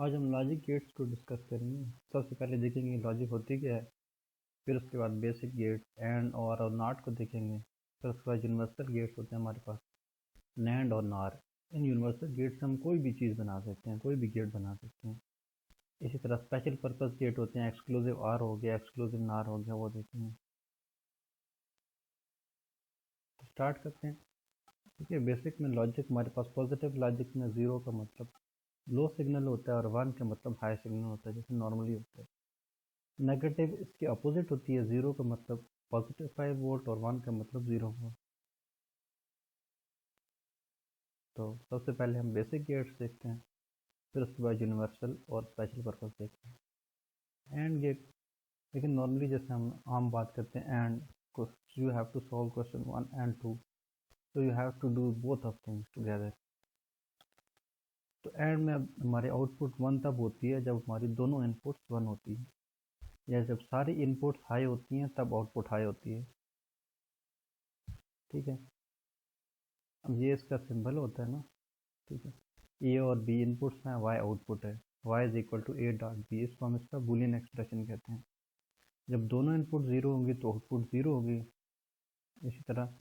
आज हम logic gates को डिस्कस करेंगे। सबसे पहले देखेंगे लॉजिक होती क्या है, फिर उसके बाद बेसिक गेट एंड और नॉट को देखेंगे, फिर उसके बाद यूनिवर्सल गेट्स होते हैं हमारे पास, नैंड और नार। इन यूनिवर्सल गेट से हम कोई भी चीज़ बना सकते हैं, कोई भी गेट बना सकते हैं। इसी तरह स्पेशल पर्पस गेट होते हैं, एक्सक्लूसिव आर हो गया, एक्सक्लूसिव नार हो गया, वो देखेंगे। तो स्टार्ट करते हैं। ठीक है, बेसिक में लॉजिक हमारे पास पॉजिटिव लॉजिक में 0 का मतलब लो सिग्नल होता है और 1 का मतलब हाई सिग्नल होता है, जैसे नॉर्मली होता है। नेगेटिव इसकी अपोजिट होती है, 0 का मतलब पॉजिटिव 5 वोल्ट और 1 का मतलब 0 वोल्ट। तो सबसे पहले हम बेसिक गेट्स देखते हैं, फिर उसके बाद यूनिवर्सल और स्पेशल पर्पस देखते हैं। एंड गेट, लेकिन नॉर्मली जैसे हम आम बात करते हैं एंड को, you have to solve question 1 and 2, so you have to do both of things together। तो एंड में अब हमारी आउटपुट 1 तब होती है जब हमारी दोनों इनपुट्स 1 होती है, या जब सारी इनपुट्स हाई होती हैं तब आउटपुट हाई होती है। ठीक है, अब ये इसका सिंबल होता है ना। ठीक है, ए और बी इनपुट्स हैं, वाई आउटपुट है, Y is equal to A dot B, इसको हम इसका बूलियन एक्सप्रेशन कहते हैं। जब दोनों इनपुट 0 होंगी तो आउटपुट 0 होगी। इसी तरह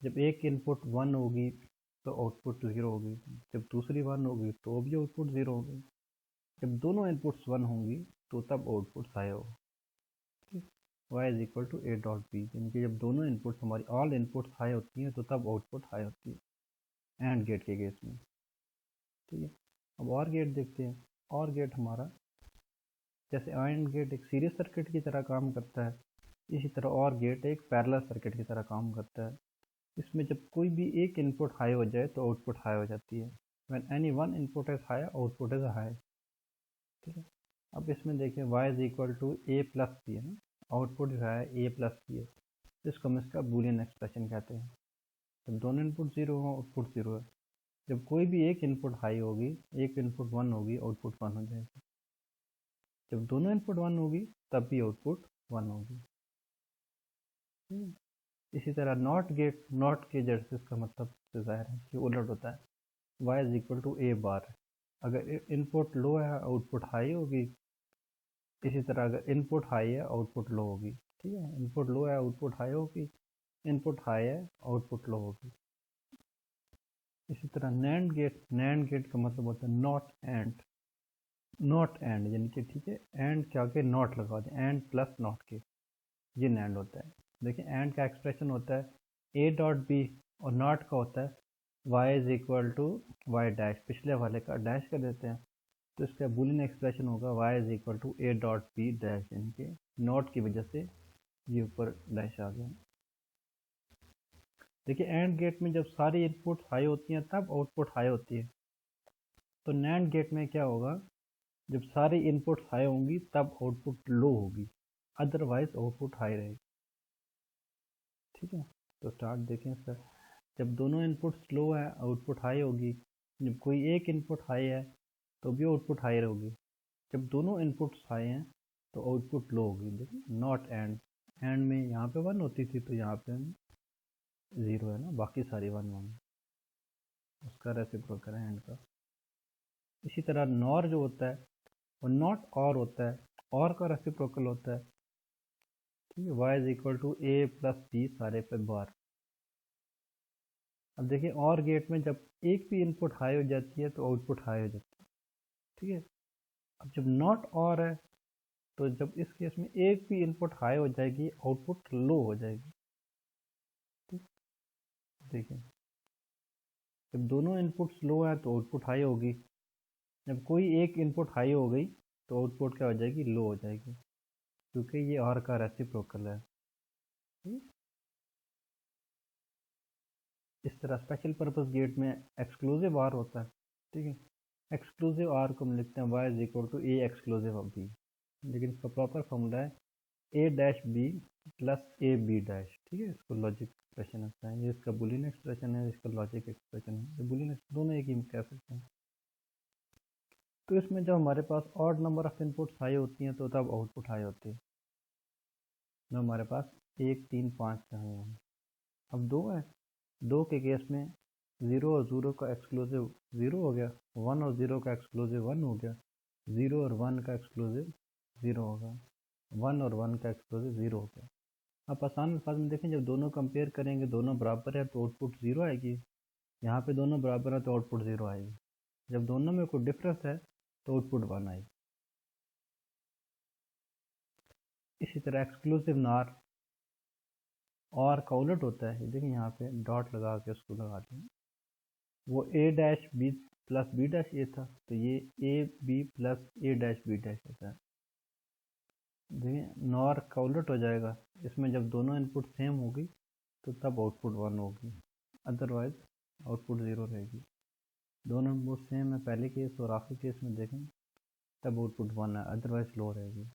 जब एक इनपुट 1 होगी तो आउटपुट 0 होगी, जब दूसरी 1 होगी तो भी आउटपुट 0 होगी। जब दोनों इनपुट्स 1 होंगी तो तब आउटपुट हाई होगा। Y is equal to A dot B, यानी कि जब दोनों इनपुट्स हमारी ऑल इनपुट्स हाई होती हैं तो तब आउटपुट हाई होती है, एंड गेट के केस में। ठीक है, अब और गेट देखते हैं। और गेट हमारा जैसे एंड गेट एक सीरीज सर्किट की तरह काम करता है, इसी तरह और गेट एक पैरेलल सर्किट की तरह काम करता है। इसमें जब कोई भी एक इनपुट हाई हो जाए तो आउटपुट हाई हो जाती है। When any one input is high, output is high. ठीक है, अब इसमें देखिए y is equal to A plus B है ना, आउटपुट जो है ए प्लस बी है, इसको हम इसका बूलियन एक्सप्रेशन कहते हैं। जब दोनों इनपुट 0 हो आउटपुट 0 है। जब कोई भी एक इनपुट हाई होगी, एक इनपुट 1 होगी, आउटपुट 1 हो जाएगी। जब दोनों इनपुट 1 होगी तब भी आउटपुट 1 होगी। इसी तरह नॉट गेट, नॉट के जैसे इसका मतलब जाहिर है कि उलट होता है, y इज इक्वल टू ए बार। अगर इनपुट लो है आउटपुट हाई होगी, इसी तरह अगर इनपुट हाई है आउटपुट लो होगी। ठीक है, इनपुट लो है आउटपुट हाई होगी, इनपुट हाई है आउटपुट लो होगी। इसी तरह नैंड गेट, नैंड गेट का मतलब होता है नॉट एंड, नॉट एंड यानी कि ठीक है एंड के आगे नॉट लगा दें, एंड प्लस नॉट के, ये नैंड होता है। देखिए एंड का एक्सप्रेशन होता है ए डॉट बी, और नॉट का होता है Y is equal to Y dash, पिछले वाले का डैश कर देते हैं, तो इसका बूलियन एक्सप्रेशन होगा Y is equal to A dot B dash, यानी कि नॉट की वजह से ये ऊपर डैश आ गया। देखिए एंड गेट में जब सारी इनपुट हाई होती हैं तब आउटपुट हाई होती है। तो नैंड गेट में क्या होगा, जब सारी इनपुट हाई होंगी तब आउटपुट लो होगी, अदरवाइज आउटपुट हाई रहेगी। ठीक है, तो स्टार्ट देखें सर। जब दोनों इनपुट्स लो है आउटपुट हाई होगी, जब कोई एक इनपुट हाई है तो भी आउटपुट हाई होगी। जब दोनों इनपुट्स हाई हैं तो आउटपुट लो होगी। देखिए नॉट एंड, एंड में यहाँ पे 1 होती थी तो यहाँ पे 0 है ना, बाकी सारी 1 1, उसका रेसिप्रोकल है एंड का। इसी तरह नॉर जो होता है वो नॉट और होता है, और का रेसिप्रोकल होता है। ठीक है, Y is equal to A plus B सारे पे बार। अब देखिए और गेट में जब एक भी इनपुट हाई हो जाती है तो आउटपुट हाई हो जाता है। ठीक है, अब जब नॉट और है तो जब इस केस में एक भी इनपुट हाई हो जाएगी आउटपुट लो हो जाएगी। ठीक, देखिए जब दोनों इनपुट्स लो है तो आउटपुट हाई होगी, जब कोई एक इनपुट हाई हो गई तो आउटपुट क्या हो जाएगी, लो हो जाएगी, क्योंकि ये और का रेसिप्रोकल है। इस तरह स्पेशल पर्पस गेट में एक्सक्लूसिव आर होता है। ठीक है, एक्सक्लूसिव आर को हम लिखते हैं Y is equal to A exclusive of B, लेकिन इसका प्रॉपर फॉर्मूला है A dash B plus A B dash. ठीक है, इसको लॉजिक एक्सप्रेशन होता है, ये इसका बुलियन एक्सप्रेशन है, इसका लॉजिक एक्सप्रेशन है, बुलियन दोनों एक ही कह सकते हैं। तो इसमें जब हमारे पास odd number of inputs high होती हैं तो तब आउटपुट हाई होती है। जब हमारे पास 1 3 5 हैं, अब 2 है, 2 के केस में 0 और 0 का एक्सक्लूसिव 0 हो गया, 1 और 0 का एक्सक्लूसिव 1 हो गया, 0 और 1 का एक्सक्लूसिव 0 होगा, 1 और 1 का एक्सक्लूसिव 0 होगा। आप आसान अल्फाज में देखें, जब दोनों कंपेयर करेंगे दोनों बराबर है तो आउटपुट 0 आएगी। यहाँ पे दोनों बराबर है तो आउटपुट 0 आएगी। जब दोनों में कोई डिफरेंस है तो आउटपुट 1 आएगी। इसी तरह एक्सक्लूसिव नार और का उलट होता है। देखिए यहाँ पे डॉट लगा के उसको लगाते हैं, वो a dash b plus b dash a था, तो ये a b plus a dash b dash होता है। देखिए नॉर का उलट हो जाएगा, इसमें जब दोनों इनपुट सेम होगी तो तब आउटपुट 1 होगी, अदरवाइज आउटपुट 0 रहेगी। दोनों इनपुट सेम है पहले केस और आखिरी केस में देखें तब आउटपुट 1 है, अदरवाइज लो रहेगी।